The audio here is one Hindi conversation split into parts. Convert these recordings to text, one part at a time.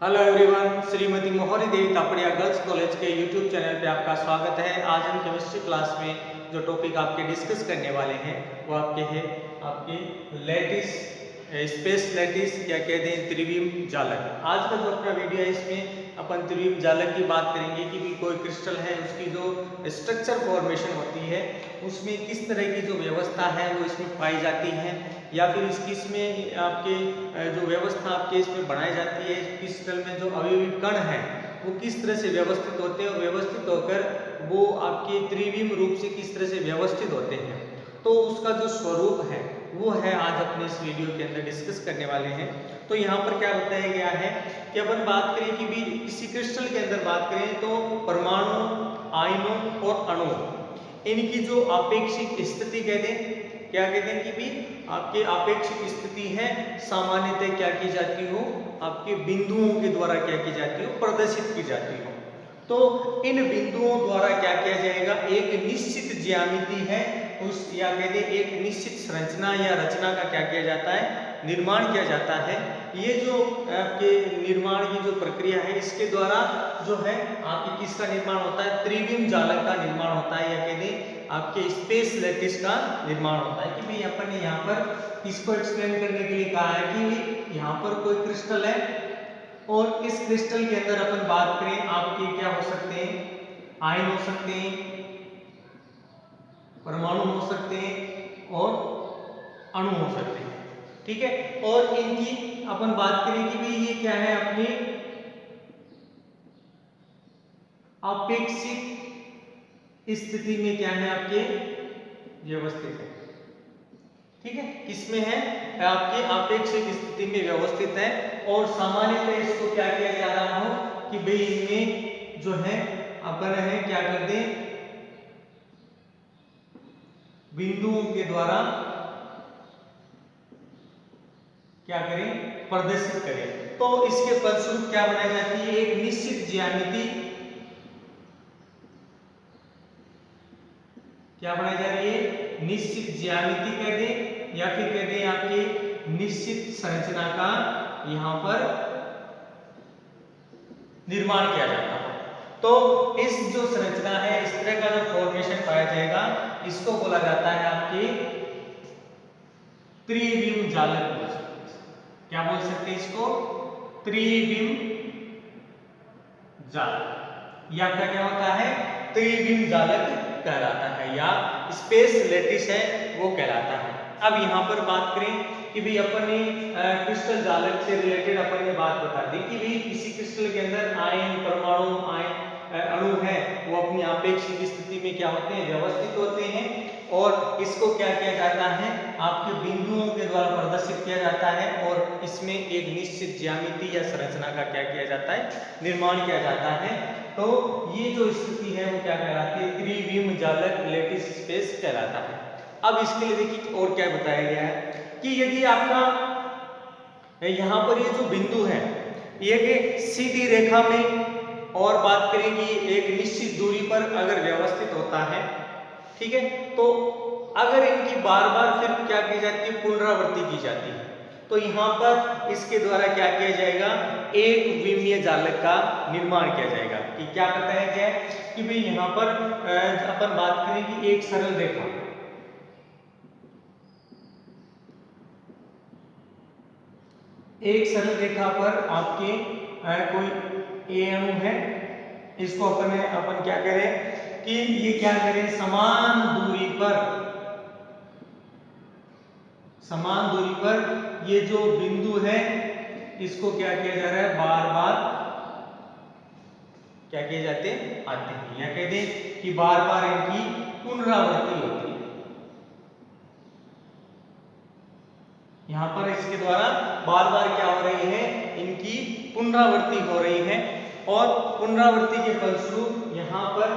हेलो एवरीवन, श्रीमती मोहरी देवी तापड़िया गर्ल्स कॉलेज के यूट्यूब चैनल पे आपका स्वागत है। आज हम केमिस्ट्री क्लास में जो टॉपिक आपके डिस्कस करने वाले हैं वो आपके लैटिस स्पेस लैटिस या कहते हैं त्रिविम जालक। आज का जो अपना वीडियो है इसमें अपन त्रिविम जालक की बात करेंगे कि भी कोई क्रिस्टल है उसकी जो स्ट्रक्चर फॉर्मेशन होती है उसमें किस तरह की जो व्यवस्था है वो इसमें पाई जाती है, या फिर इसमें आपके जो व्यवस्था आपके इसमें बनाई जाती है। क्रिस्टल में जो अवयवी कण हैं वो किस तरह से व्यवस्थित होते हैं और व्यवस्थित होकर वो आपके त्रिविम रूप से किस तरह से व्यवस्थित होते हैं, तो उसका जो स्वरूप है वो है आज अपने इस वीडियो के अंदर डिस्कस करने वाले हैं। तो यहाँ पर क्या बताया गया है कि अपन बात करें कि भी किसी क्रिस्टल के अंदर बात करें तो परमाणु, आयनों और अणु इनकी जो आपेक्षिक स्थिति कहते हैं, क्या कहते हैं कि भी आपके आपेक्षिक स्थिति है सामान्यतः क्या की जाती हो, आपके बिंदुओं के द्वारा क्या की जाती हो, प्रदर्शित की जाती हो। तो इन बिंदुओं द्वारा क्या किया जाएगा, एक निश्चित ज्यामिति है उस या कहते हैं एक निश्चित संरचना या रचना का क्या किया जाता है, निर्माण किया जाता है। ये जो आपके निर्माण की जो प्रक्रिया है इसके द्वारा जो है आपके किसका निर्माण होता है, त्रिविम जालक का निर्माण होता है, या कहते हैं आपके स्पेस लैटिस का निर्माण होता है। कि भाई अपन ने यहाँ पर इसको एक्सप्लेन करने के लिए कहा है कि यहाँ पर कोई क्रिस्टल है और इस क्रिस्टल के अंदर अपन बात करें आपके क्या हो सकते हैं, आयन हो सकते हैं, परमाणु हो सकते हैं और अणु हो सकते हैं। ठीक है, और इनकी अपन बात करें कि भाई ये क्या है, अपनी आपेक्षिक स्थिति में क्या है, आपके व्यवस्थित है। ठीक है, किसमें है, आपके आपेक्षिक स्थिति में व्यवस्थित है। और सामान्यतः इसको क्या किया जा रहा हो कि भाई इनमें जो है अपन है क्या कर दें, बिंदुओं के द्वारा क्या करें, प्रदर्शित करें। तो इसके फलस्वरूप क्या बनाई जाती है, एक निश्चित ज्यामिति क्या बनाई जा रही है, निश्चित ज्यामिति कह दें या फिर कह दें आपकी निश्चित संरचना का यहां पर निर्माण किया जाता है। तो इस जो संरचना है, इस तरह का जो फॉर्मेशन पाया जाएगा इसको बोला जाता है आपकी त्रिविम जालक। क्या बोल सकते हैं इसको, त्रिविम जालक, या क्या होता है, त्रिविम जालक कहलाता है या स्पेस लैटिस है वो कहलाता है। अब यहाँ पर बात करें कि भाई अपन ने क्रिस्टल जालक से रिलेटेड अपन ने बात बता दी कि भाई किसी क्रिस्टल के अंदर आयन, परमाणु, अणु है वो अपनी आपेक्षिक स्थिति में क्या होते हैं, व्यवस्थित होते हैं। और इसको क्या किया जाता है, आपके बिंदुओं के द्वारा प्रदर्शित किया जाता है और इसमें एक निश्चित ज्यामिति या संरचना का क्या किया जाता है, निर्माण किया जाता है। तो ये जो स्थिति है वो क्या कहलाती है, त्रिविम जालक लैटिस स्पेस कहलाता है। अब इसके लिए देखिए और क्या बताया गया है कि यदि आपका यहाँ पर ये जो बिंदु है ये कि सीधी रेखा में और बात करें कि एक निश्चित दूरी पर अगर व्यवस्थित होता है, ठीक है, तो अगर इनकी बार बार फिर क्या की जाती है, पुनरावृत्ति की जाती है, तो यहाँ पर इसके द्वारा क्या किया जाएगा, एक विमीय जालक का निर्माण किया जाएगा। कि क्या बताया गया है कि भाई यहाँ पर अपन बात करें कि एक सरल रेखा, एक सरल रेखा पर आपके कोई ए अणु है, इसको अपन क्या करें कि ये क्या करें, समान दूरी पर ये जो बिंदु है इसको क्या किया जा रहा है, बार बार क्या किए जाते आते हैं, या कहते हैं कि बार बार इनकी पुनरावृत्ति होती है। यहां पर इसके द्वारा बार बार क्या हो रही है, इनकी पुनरावृत्ति हो रही है। और पुनरावृत्ति के फलस्वरूप यहाँ पर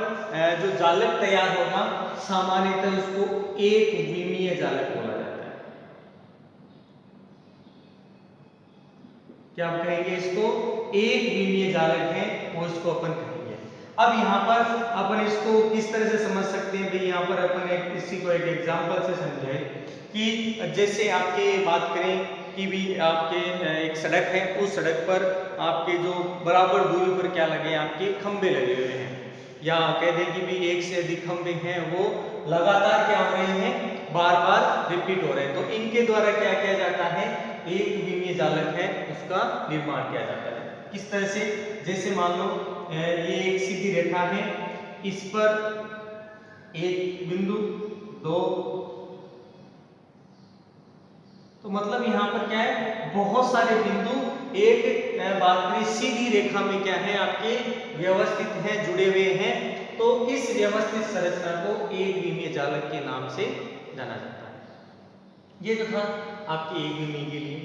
जो जालक तैयार होगा सामान्यतः उसको एक विमीय जालक बोला जाता है। क्या आप कहेंगे इसको, एक विमीय जालक है वो इसको अपन कहेंगे। अब यहाँ पर अपन इसको किस तरह से समझ सकते हैं, भाई यहाँ पर अपन इसी को एक एग्जांपल से समझाएं कि जैसे आपके बात करें कि भी आपके एक सड़क है, उस सड़क पर आपके जो बराबर दूरी पर क्या लगे, आपके खंबे लगे हुए हैं, या कह दें कि भी एक से अधिक खंबे हैं वो लगातार क्या हो रहे हैं, बार बार रिपीट हो रहे हैं, तो इनके द्वारा क्या किया जाता है, एक विमीय जालक है उसका निर्माण किया जाता है। किस तरह से, जैसे मान लो ये एक सीधी रेखा है, इस पर एक बिंदु, दो, तो मतलब यहाँ पर क्या है, बहुत सारे बिंदु एक बात करें सीधी रेखा में क्या है, आपके व्यवस्थित हैं, जुड़े हुए हैं, तो इस व्यवस्थित संरचना को एक विमीय जालक के नाम से जाना जाता है। ये जो था आपकी एक विमीय के लिए।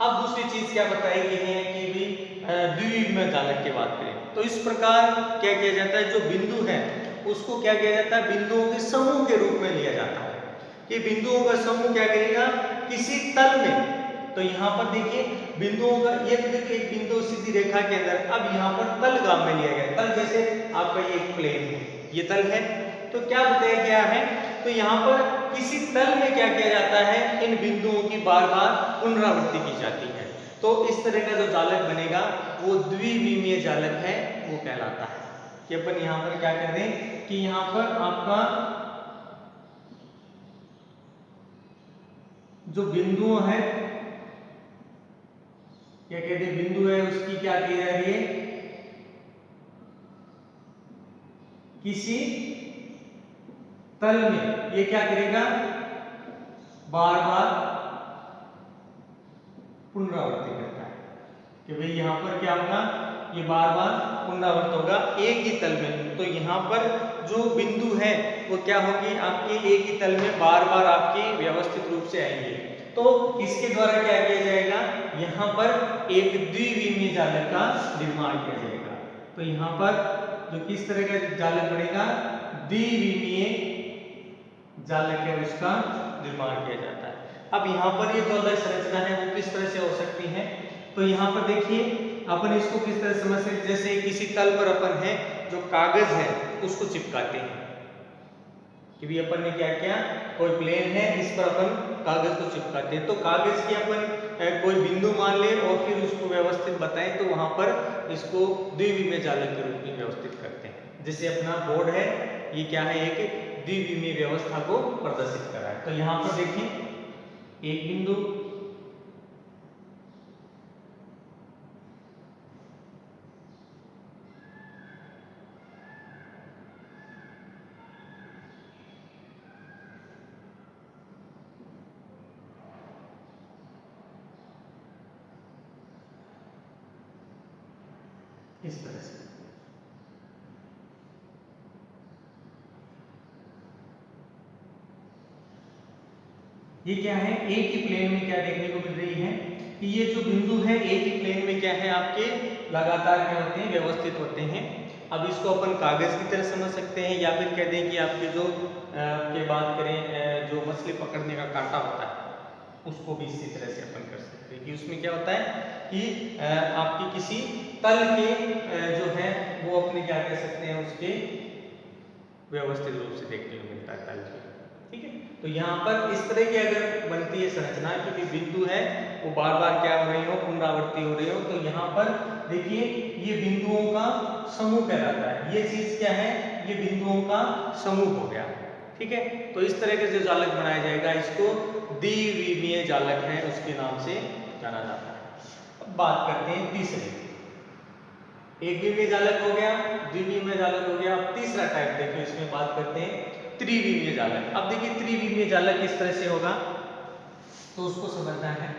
अब दूसरी चीज क्या बताई गई है कि भी द्विविमीय जालक की बात करें, तो इस प्रकार क्या किया जाता है, जो बिंदु है उसको क्या किया जाता है, बिंदुओं के समूह के रूप में लिया जाता है कि बिंदुओं का समूह क्या करेगा, किसी तल में, तो यहाँ पर देखिए बिंदुओं का ये, तो देखिए एक बिंदु सीधी रेखा के अंदर, अब यहाँ पर तलगाम में लिया गया, तल जैसे आपका ये एक प्लेन है, ये तल है, तो क्या बताया गया है, तो यहाँ पर किसी तल में क्या किया जाता है, इन बिंदुओं की बार बार पुनरावृत्ति की जाती है, तो इस तरह का जो जालक बनेगा वो द्विविमीय जालक है, वो कहलाता है। कि अपन यहाँ पर क्या कर दें कि यहाँ पर आपका जो बिंदु है, क्या कहते हैं, बिंदु है उसकी क्या की जा रही है, किसी तल में ये क्या करेगा, बार बार पुनरावृत्ति करता है कि भाई यहाँ पर क्या होगा, ये बार बार पुनरावृत्त होगा एक ही तल में, तो यहाँ पर जो बिंदु है वो क्या होगी, आपके एक ही तल में बार बार आपकी व्यवस्थित रूप से आएंगे, तो इसके द्वारा क्या किया जाएगा, यहाँ पर एक द्विविमीय जालक का निर्माण किया जाएगा। तो यहाँ पर जो किस तरह का जालक बनेगा, द्विविमीय जालक है उसका निर्माण किया जाता है। अब यहाँ पर ये जो अलग संरचना है वो किस तरह से हो सकती है, तो यहाँ पर देखिए अपन इसको किस तरह समझ सकते, जैसे किसी तल पर अपन है जो कागज है उसको चिपकाते हैं कि भी अपन ने क्या किया, कोई प्लेन है इस पर अपन कागज को चिपकाते हैं, तो कागज की अपन कोई बिंदु मान ले और फिर उसको व्यवस्थित बताएं, तो वहां पर इसको द्विविमीय जालक के रूप में व्यवस्थित करते हैं। जैसे अपना बोर्ड है, ये क्या है, एक द्विविमीय व्यवस्था को प्रदर्शित कर रहा है। तो यहाँ पर देखिए एक बिंदु, इस तरह से ये क्या है, एक ही प्लेन में क्या देखने को मिल रही है कि ये जो बिंदु है एक ही प्लेन में क्या है, आपके लगातार क्या होते हैं, व्यवस्थित होते हैं। अब इसको अपन कागज की तरह समझ सकते हैं, या फिर कह दें कि आपके जो के बात करें जो मछली पकड़ने का कांटा होता है उसको भी इसी तरह से अपन कर सकते हैं कि उसमें क्या होता है कि आपकी किसी तल के जो है वो अपने क्या कह सकते हैं, उसके व्यवस्थित रूप से देखने को मिलता है तल के, ठीक है। तो यहाँ पर इस तरह की अगर बनती है संरचना क्योंकि बिंदु है वो बार बार क्या हो रही हो, पुनरावृत्ति हो रही हो, तो यहाँ पर देखिए ये बिंदुओं का समूह कहलाता है, ये चीज क्या है, ये बिंदुओं का समूह हो गया, ठीक है। तो इस तरह के जो जालक बनाया जाएगा इसको द्विविमीय जालक है उसके नाम से जाना जाता है। अब बात करते हैं तीसरे, एक विमीय जालक हो गया, द्विविमीय जालक हो गया। अब तीसरा टाइप देखिए इसमें बात करते हैं त्रिविमीय जालक। अब देखिए त्रिविमीय जालक किस तरह से होगा तो उसको समझना है।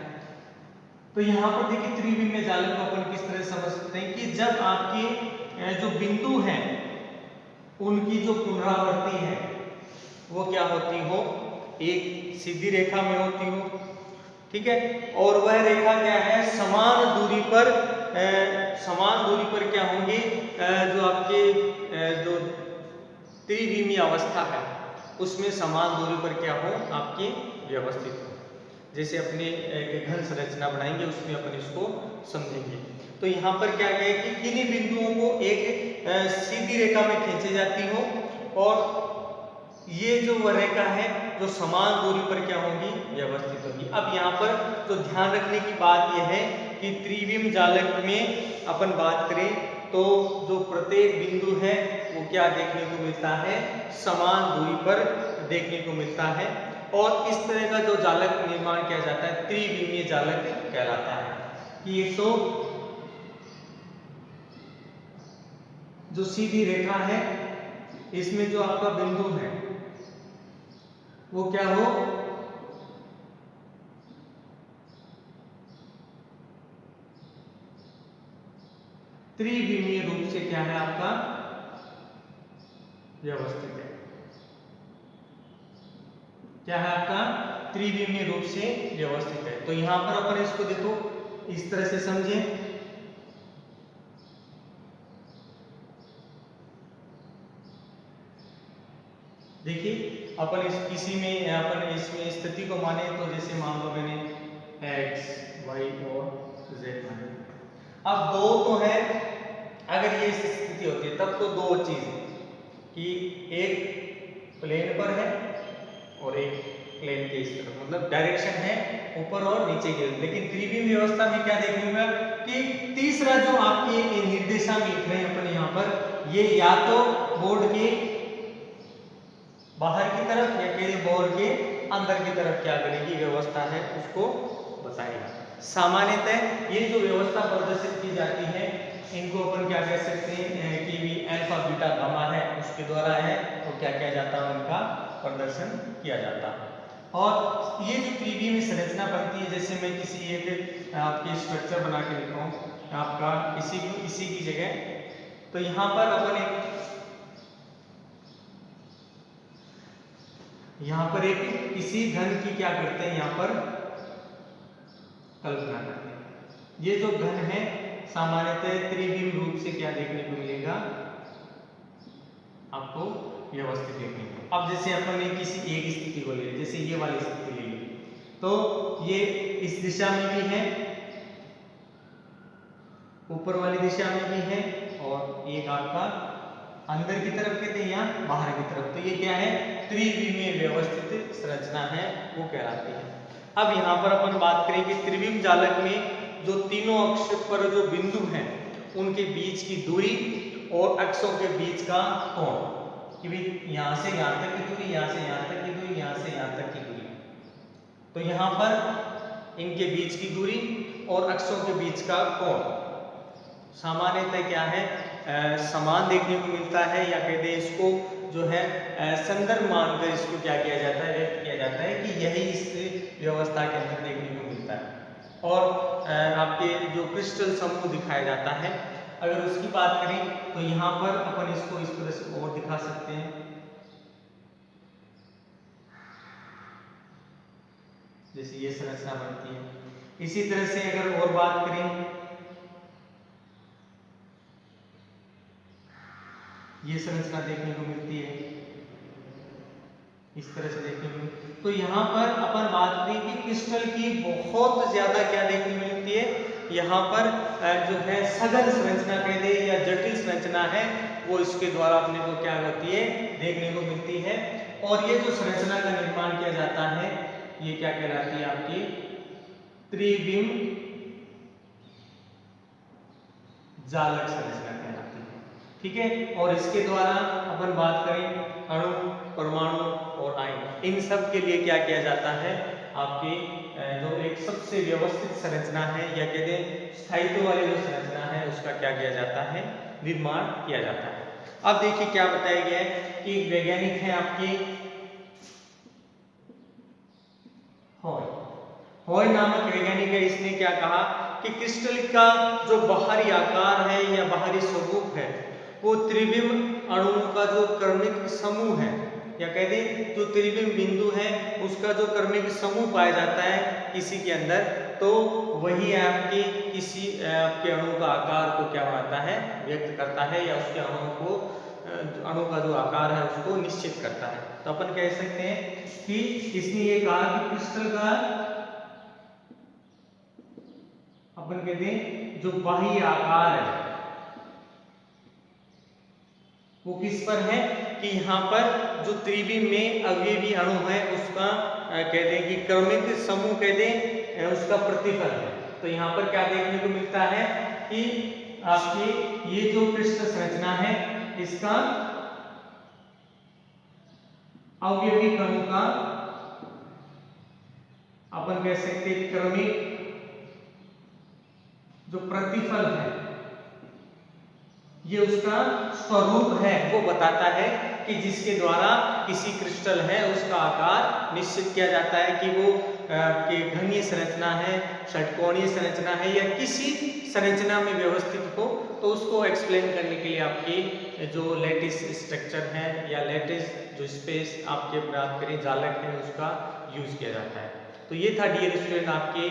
तो यहाँ पर देखिए त्रिविमीय जालक को अपन किस तरह समझ सकते हैं कि जब आपके जो बिंदु हैं उनकी जो पुनरावृत्ति है वो क्या होती हो, एक सीधी रेखा में होती हो, ठीक है, और वह रेखा क्या है, समान दूरी पर क्या होंगी, जो आपके जो त्रिविमीय अवस्था है उसमें समान दूरी पर क्या हो, आपकी व्यवस्थित हो। जैसे अपने घन संरचना बनाएंगे उसमें अपन इसको समझेंगे। तो यहाँ पर क्या है कि किन्हीं बिंदुओं को एक सीधी रेखा में खींची जाती हो और ये जो वह रेखा है जो समान दूरी पर क्या होंगी, व्यवस्थित होगी। अब यहाँ पर तो ध्यान रखने की बात यह है कि त्रिविम जालक में अपन बात करें तो जो प्रत्येक बिंदु है वो क्या देखने को मिलता है, समान दूरी पर देखने को मिलता है। और इस तरह का जो जालक निर्माण किया जाता है त्रिविमीय जालक कहलाता है। कि ये तो जो सीधी रेखा है इसमें जो आपका बिंदु है वो क्या हो, त्रिविमीय रूप से क्या है आपका, व्यवस्थित है। क्या है आपका, त्रिविमीय रूप से व्यवस्थित है। तो यहां पर अपन इसको देखो इस तरह से समझे, देखिए अपन इस किसी में अपन इसमें स्थिति को माने तो जैसे मान लो मैंने x, y और z माने। अब दो तो है, अगर ये स्थिति होती है तब तो दो चीज है कि एक प्लेन पर है और एक प्लेन के इस तरफ, मतलब डायरेक्शन है ऊपर और नीचे की। लेकिन त्रिविमीय व्यवस्था में क्या देखने को मिला कि तीसरा जो आपके निर्देशांक लिख रहे हैं अपन यहाँ पर, ये या तो बोर्ड के बाहर की तरफ या फिर बोर्ड के अंदर की तरफ क्या करेगी, व्यवस्था है उसको बताएगा। सामान्यतः ये जो व्यवस्था प्रदर्शित की जाती है इनको अपन क्या कह सकते हैं कि भी अल्फा बीटा गामा है उसके द्वारा है, तो क्या किया जाता है, उनका प्रदर्शन किया जाता है। और ये जो त्रिविमीय संरचना बनती है, जैसे मैं किसी एक आपकी स्ट्रक्चर बना के लिखा हूँ आपका इसी की जगह, तो यहाँ पर अपन एक किसी घन की क्या करते हैं, यहाँ पर कल्पना करते हैं। ये जो घन है सामान्यतः त्रिविमीय रूप से क्या देखने को मिलेगा, आपको व्यवस्थित देखने को। अब जैसे अपन ने किसी एक स्थिति को ले, जैसे ये वाली स्थिति ले ली, तो ये इस दिशा में भी है, ऊपर वाली दिशा में भी है, और एक आपका अंदर की तरफ कहते हैं या बाहर की तरफ। तो ये क्या है, त्रिविमीय व्यवस्थित संरचना है वो कहलाती है। अब यहाँ पर अपन बात करें कि त्रिविम जालक में जो तीनों अक्ष पर जो बिंदु हैं उनके बीच की दूरी और अक्षों के बीच का कोण, कि भाई यहाँ से यहाँ तक की दूरी, यहाँ से यहाँ तक की दूरी, यहाँ से यहाँ तक की दूरी, तो यहाँ पर इनके बीच की दूरी और अक्षों के बीच का कोण सामान्यतः क्या है, समान देखने को मिलता है, या कहते हैं इसको जो है संदर्भ मानकर इसको क्या किया जाता है, व्यक्त किया जाता है कि यही इस व्यवस्था के अंदर देखने को मिलता है। और आपके जो क्रिस्टल समूह दिखाया जाता है, अगर उसकी बात करें तो यहाँ पर अपन इसको इस तरह से और दिखा सकते हैं, जैसे ये संरचना बनती है। इसी तरह से अगर और बात करें, ये संरचना देखने को मिलती है, इस तरह से देखने को मिलती है। तो यहाँ पर अपन बात करें कि क्रिस्टल की बहुत ज्यादा क्या देखने को मिलती है, यहाँ पर जो है सघन संरचना कह दे या जटिल संरचना है वो इसके द्वारा अपने को क्या होती है, देखने को मिलती है। और ये जो संरचना का निर्माण किया जाता है ये क्या कहलाती है, आपकी त्रिविम जालक संरचना कहलाती है। ठीक है, और इसके द्वारा अपन बात करें अणु, परमाणु और आयन, इन सब के लिए क्या किया जाता है, आपकी जो एक सबसे व्यवस्थित संरचना है या कहते हैं स्थायित्व वाली जो संरचना है उसका क्या किया जाता है, निर्माण किया जाता है। अब देखिए क्या बताया गया है कि वैज्ञानिक है आपकी हॉय नामक वैज्ञानिक है, इसने क्या कहा कि क्रिस्टल का जो बाहरी आकार है या बाहरी स्वरूप है वो त्रिविम अणुओं का जो क्रमिक समूह है, या कहते हैं जो त्रिविम बिंदु है उसका जो क्रमिक समूह पाया जाता है किसी के अंदर, तो वही आपके किसी आपके अणु का आकार को क्या बनाता है, व्यक्त करता है, या उसके अणु का जो आकार है उसको निश्चित करता है। तो अपन कह सकते हैं कि इसने ये कहा कि क्रिस्टल का अपन कहते हैं जो बाह्य आकार है वो किस पर है, कि यहाँ पर जो त्रिविम में अवयवी अणु है उसका कह दें कि क्रमिक समूह कह दें उसका प्रतिफल है। तो यहाँ पर क्या देखने को मिलता है कि आपकी ये जो क्रिस्टल संरचना है इसका अवयवी कणों का अपन कह सकते क्रमिक जो प्रतिफल है ये उसका स्वरूप है, वो बताता है कि जिसके द्वारा किसी क्रिस्टल है उसका आकार निश्चित किया जाता है कि वो कि घनीय संरचना है, षटकोणीय संरचना है या किसी संरचना में व्यवस्थित हो। तो उसको एक्सप्लेन करने के लिए आपकी जो लैटिस स्ट्रक्चर है या लैटिस जो स्पेस आपके प्राप्त करें जालक है उसका यूज किया जाता है। तो ये था डियर स्टूडेंट आपके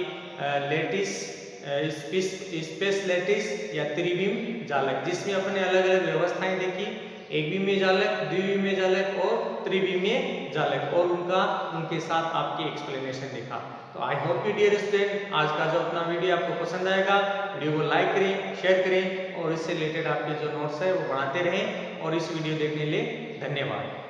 लैटिस स्पेस लैटिस या त्रिविम जालक, जिसमें अपने अलग अलग व्यवस्थाएं देखी, एक विमीय जालक, द्विविमीय जालक और त्रिविमीय जालक, और उनके साथ आपकी एक्सप्लेनेशन देखा। तो I hope you dear student आज का जो अपना वीडियो आपको पसंद आएगा। वीडियो को लाइक करें, शेयर करें और इससे रिलेटेड आपके जो नोट्स है वो बनाते रहें। और इस वीडियो देखने के लिए धन्यवाद।